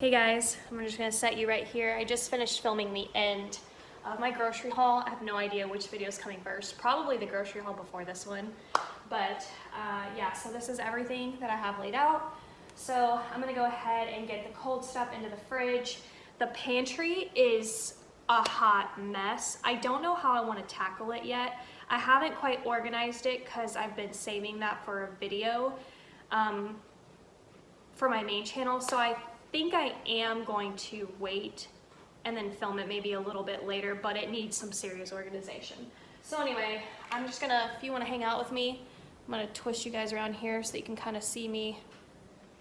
Hey guys, I'm just gonna set you right here. I just finished filming the end of my grocery haul. I have no idea which video is coming first. Probably the grocery haul before this one. But yeah, so this is everything that I have laid out. So I'm gonna go ahead and get the cold stuff into the fridge. The pantry is a hot mess. I don't know how I wanna tackle it yet. I haven't quite organized it because I've been saving that for a video for my main channel. So I think I am going to wait and then film it maybe a little bit later, but it needs some serious organization. So anyway, I'm just gonna, if you wanna hang out with me, I'm gonna twist you guys around here so you can kind of see me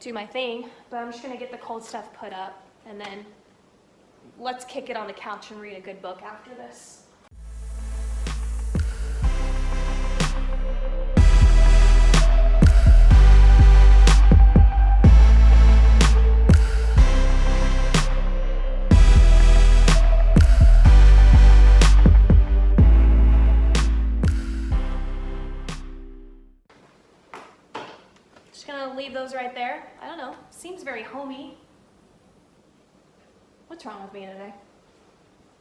do my thing, but I'm just gonna get the cold stuff put up and then let's kick it on the couch and read a good book after this. Just gonna leave those right there. I don't know, seems very homey. What's wrong with me today?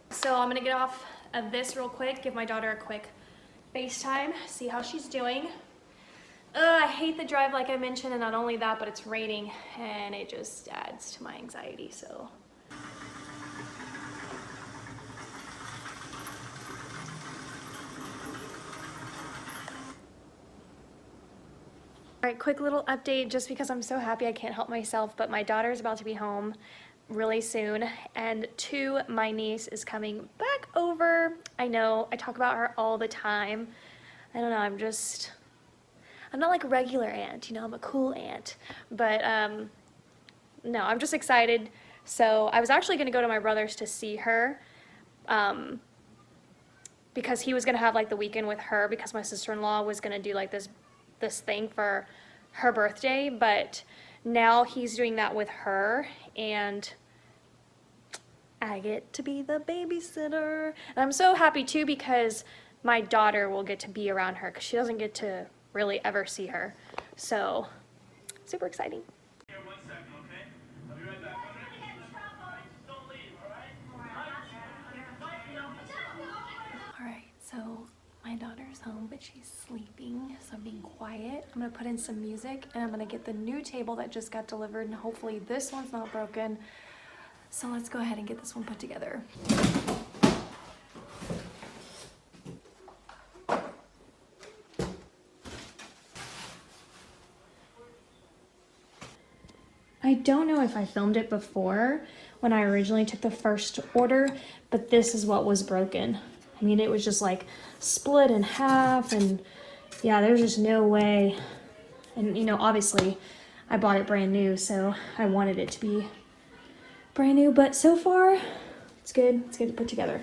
So I'm gonna get off of this real quick, give my daughter a quick FaceTime, see how she's doing. I hate the drive like I mentioned, and not only that, but it's raining and it just adds to my anxiety, so. All right, quick little update just because I'm so happy I can't help myself, but my daughter's about to be home really soon, and my niece is coming back over. I know, I talk about her all the time. I don't know, I'm not like a regular aunt, you know, I'm a cool aunt. But no, I'm just excited. So I was actually gonna go to my brother's to see her because he was gonna have like the weekend with her because my sister-in-law was gonna do like this thing for her birthday, but now he's doing that with her and I get to be the babysitter. And I'm so happy too because my daughter will get to be around her because she doesn't get to really ever see her. So super exciting. Here, 1 second, okay? I'll be right back. Don't leave, All right, so my daughter's home, but she's sleeping, so I'm being quiet. I'm gonna put in some music and I'm gonna get the new table that just got delivered and hopefully this one's not broken. So let's go ahead and get this one put together. I don't know if I filmed it before when I originally took the first order, but this is what was broken. I mean, it was just like split in half and yeah, there's just no way. And you know, obviously I bought it brand new, so I wanted it to be brand new, but so far it's good. It's good to put together.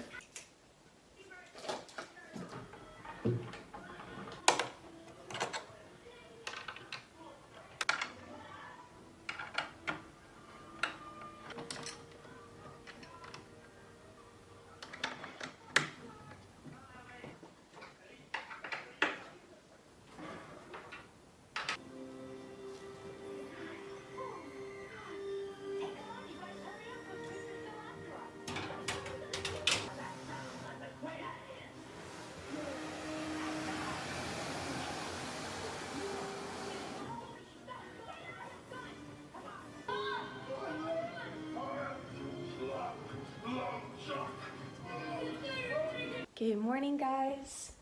Good morning, guys.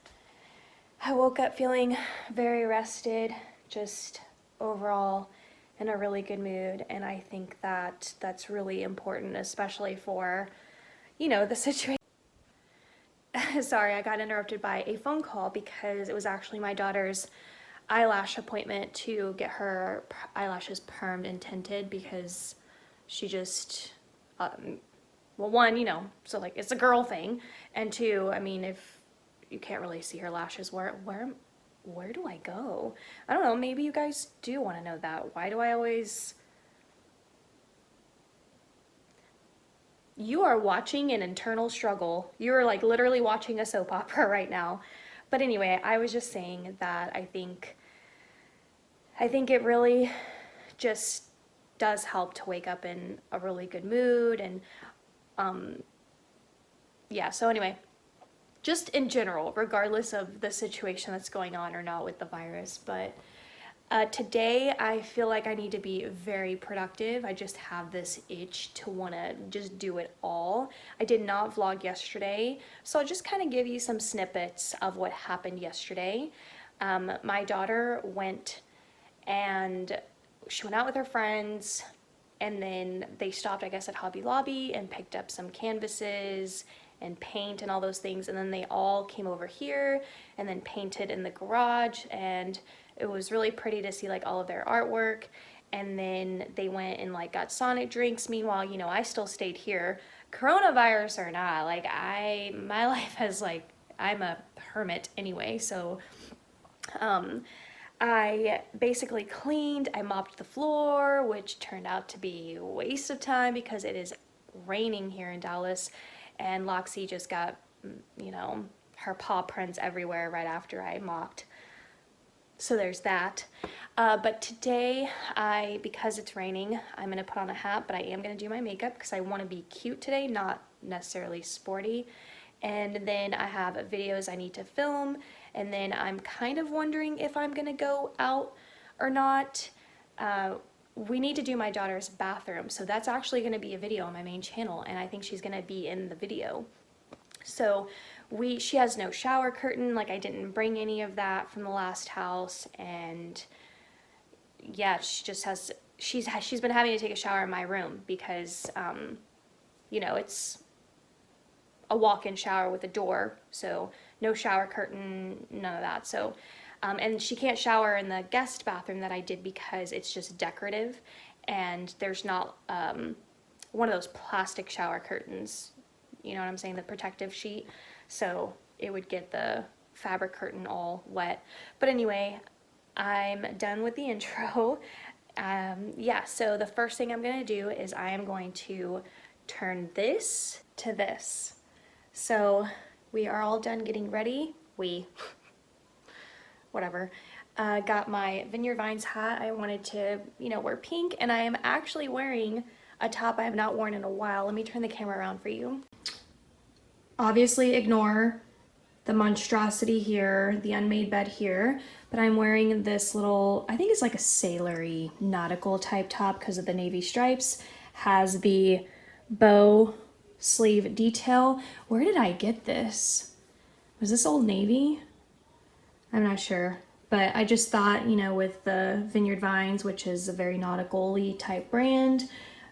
I woke up feeling very rested, just overall in a really good mood, and I think that that's really important, especially for, you know, the situation. Sorry, I got interrupted by a phone call because it was actually my daughter's eyelash appointment to get her eyelashes permed and tinted because she just, well, one, you know, so like it's a girl thing, and two, I mean, if you can't really see her lashes, where do I go? I don't know, maybe you guys do want to know that. Why do I always... You are watching an internal struggle. You are like literally watching a soap opera right now. But anyway, I was just saying that I think it really just does help to wake up in a really good mood. And yeah, so anyway, just in general, regardless of the situation that's going on or not with the virus. But today I feel like I need to be very productive. I just have this itch to want to just do it all. I did not vlog yesterday, so I'll just kind of give you some snippets of what happened yesterday. My daughter went and she went out with her friends, and then they stopped, I guess, at Hobby Lobby and picked up some canvases and paint and all those things, and then they all came over here and then painted in the garage, and it was really pretty to see like all of their artwork. And then they went and like got Sonic drinks. Meanwhile, you know, I still stayed here, coronavirus or not. Like my life has like, I'm a hermit anyway, so I basically cleaned, I mopped the floor, which turned out to be a waste of time because it is raining here in Dallas, and Loxy just got, you know, her paw prints everywhere right after I mopped. So there's that. But today, because it's raining, I'm gonna put on a hat, but I am gonna do my makeup because I wanna be cute today, not necessarily sporty. And then I have videos I need to film, and then I'm kind of wondering if I'm gonna go out or not. We need to do my daughter's bathroom, so that's actually gonna be a video on my main channel, and I think she's gonna be in the video. So she has no shower curtain, like I didn't bring any of that from the last house, and yeah, she's been having to take a shower in my room because you know, it's a walk-in shower with a door, so no shower curtain, none of that. So and she can't shower in the guest bathroom that I did because it's just decorative, and there's not one of those plastic shower curtains, you know what I'm saying, the protective sheet, so it would get the fabric curtain all wet. But anyway, I'm done with the intro. Yeah, so the first thing I'm gonna do is I am going to turn this to this. So we are all done getting ready. Whatever. Got my Vineyard Vines hat. I wanted to, you know, wear pink, and I am actually wearing a top I have not worn in a while. Let me turn the camera around for you. Obviously ignore the monstrosity here, the unmade bed here, but I'm wearing this little, I think it's like a sailor-y nautical type top because of the navy stripes. Has the bow sleeve detail. Where did I get this? Was this Old Navy? I'm not sure, but I just thought, you know, with the Vineyard Vines, which is a very nautical-y type brand,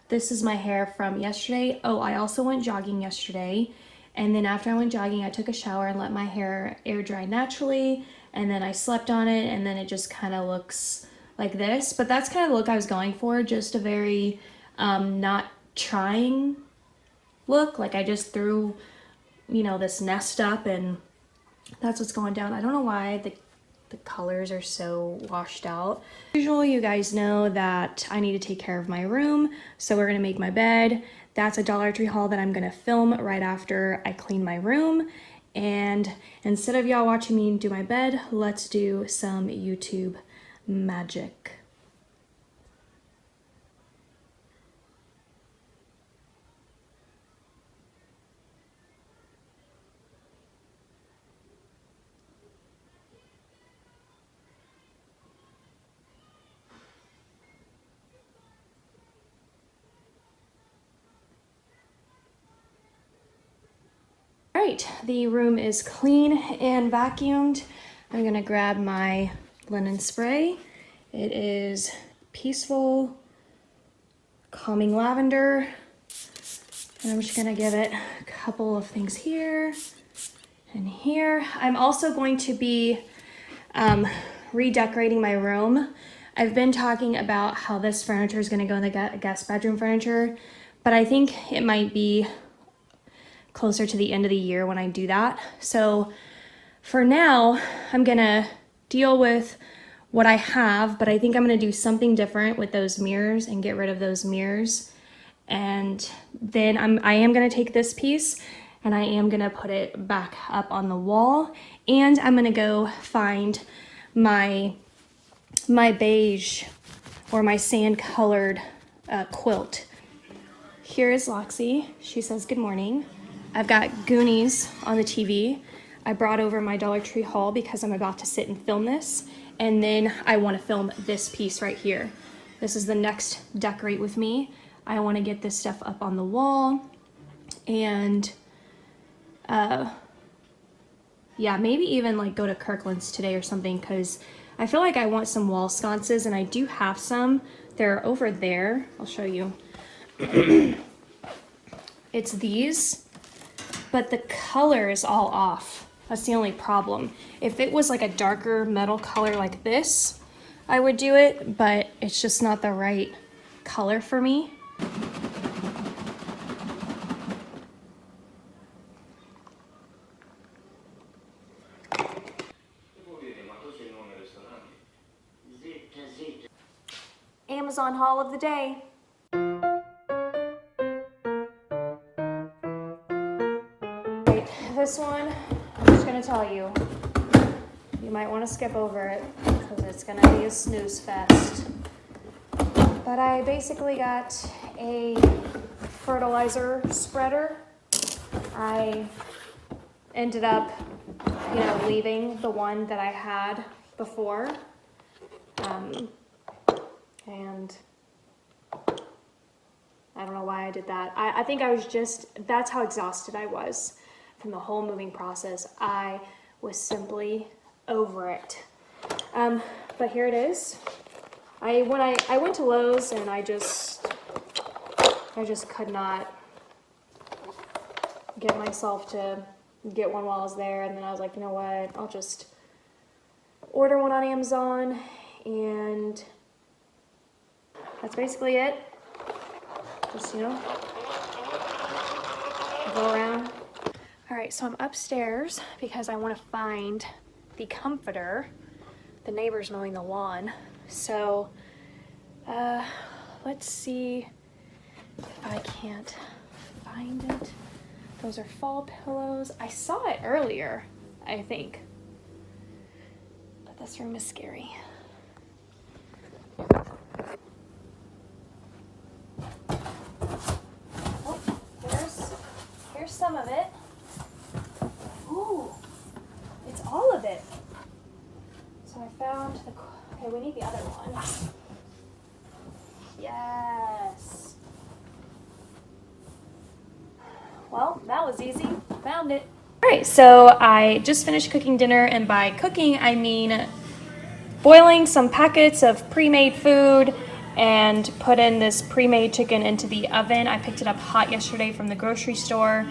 this is my hair from yesterday. Oh, I also went jogging yesterday, and then after I went jogging, I took a shower and let my hair air dry naturally, and then I slept on it, and then it just kind of looks like this. But that's kind of the look I was going for, just a very not trying look. Like I just threw, you know, this nest up, and that's what's going down. I don't know why the colors are so washed out. As usual, you guys know that I need to take care of my room, so we're gonna make my bed. That's a Dollar Tree haul that I'm gonna film right after I clean my room. And instead of y'all watching me do my bed, let's do some YouTube magic. All right, the room is clean and vacuumed. I'm gonna grab my linen spray. It is Peaceful Calming Lavender. And I'm just gonna give it a couple of things here and here. I'm also going to be redecorating my room. I've been talking about how this furniture is gonna go in the guest bedroom furniture, but I think it might be closer to the end of the year when I do that. So for now, I'm gonna deal with what I have, but I think I'm gonna do something different with those mirrors and get rid of those mirrors. And then I am gonna take this piece and I am gonna put it back up on the wall, and I'm gonna go find my beige or my sand colored quilt. Here is Loxie. She says good morning. I've got Goonies on the TV. I brought over my Dollar Tree haul because I'm about to sit and film this. And then I want to film this piece right here. This is the next decorate with me. I want to get this stuff up on the wall. And yeah, maybe even like go to Kirkland's today or something, because I feel like I want some wall sconces, and I do have some. They're over there. I'll show you. It's these, but the color is all off. That's the only problem. If it was like a darker metal color like this, I would do it, but it's just not the right color for me. Amazon haul of the day. Right, this one, I'm just gonna tell you, you might want to skip over it because it's gonna be a snooze fest. But I basically got a fertilizer spreader. I ended up, leaving the one that I had before. And I don't know why I did that. I think I was that's how exhausted I was from the whole moving process. I was simply over it. But here it is. I went to Lowe's and I just could not get myself to get one while I was there, and then I was like, you know what, I'll just order one on Amazon, and that's basically it. Just, go around. All right, so I'm upstairs because I want to find the comforter. The neighbor's mowing the lawn. So, let's see if I can't find it. Those are fall pillows. I saw it earlier, I think. But this room is scary. Here's some of it. Ooh, it's all of it. So I found okay, we need the other one. Yes. Well, that was easy. Found it. All right, so I just finished cooking dinner, and by cooking, I mean boiling some packets of pre-made food and put in this pre-made chicken into the oven. I picked it up hot yesterday from the grocery store.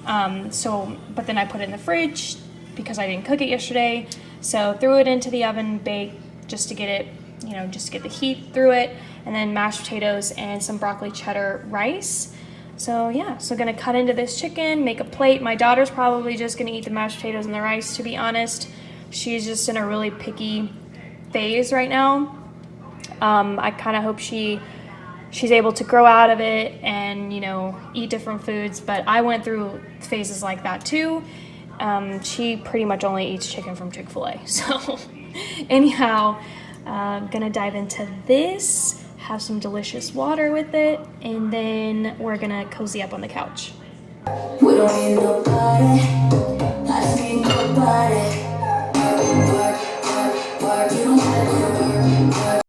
But then I put it in the fridge because I didn't cook it yesterday. So threw it into the oven, baked just to get it, just to get the heat through it, and then mashed potatoes and some broccoli cheddar rice. So yeah, so gonna cut into this chicken, make a plate. My daughter's probably just gonna eat the mashed potatoes and the rice, to be honest. She's just in a really picky phase right now. I kind of hope she's able to grow out of it and, eat different foods, but I went through phases like that too. She pretty much only eats chicken from Chick-fil-A. So anyhow, gonna dive into this, have some delicious water with it, and then we're gonna cozy up on the couch. We don't need nobody, I need nobody.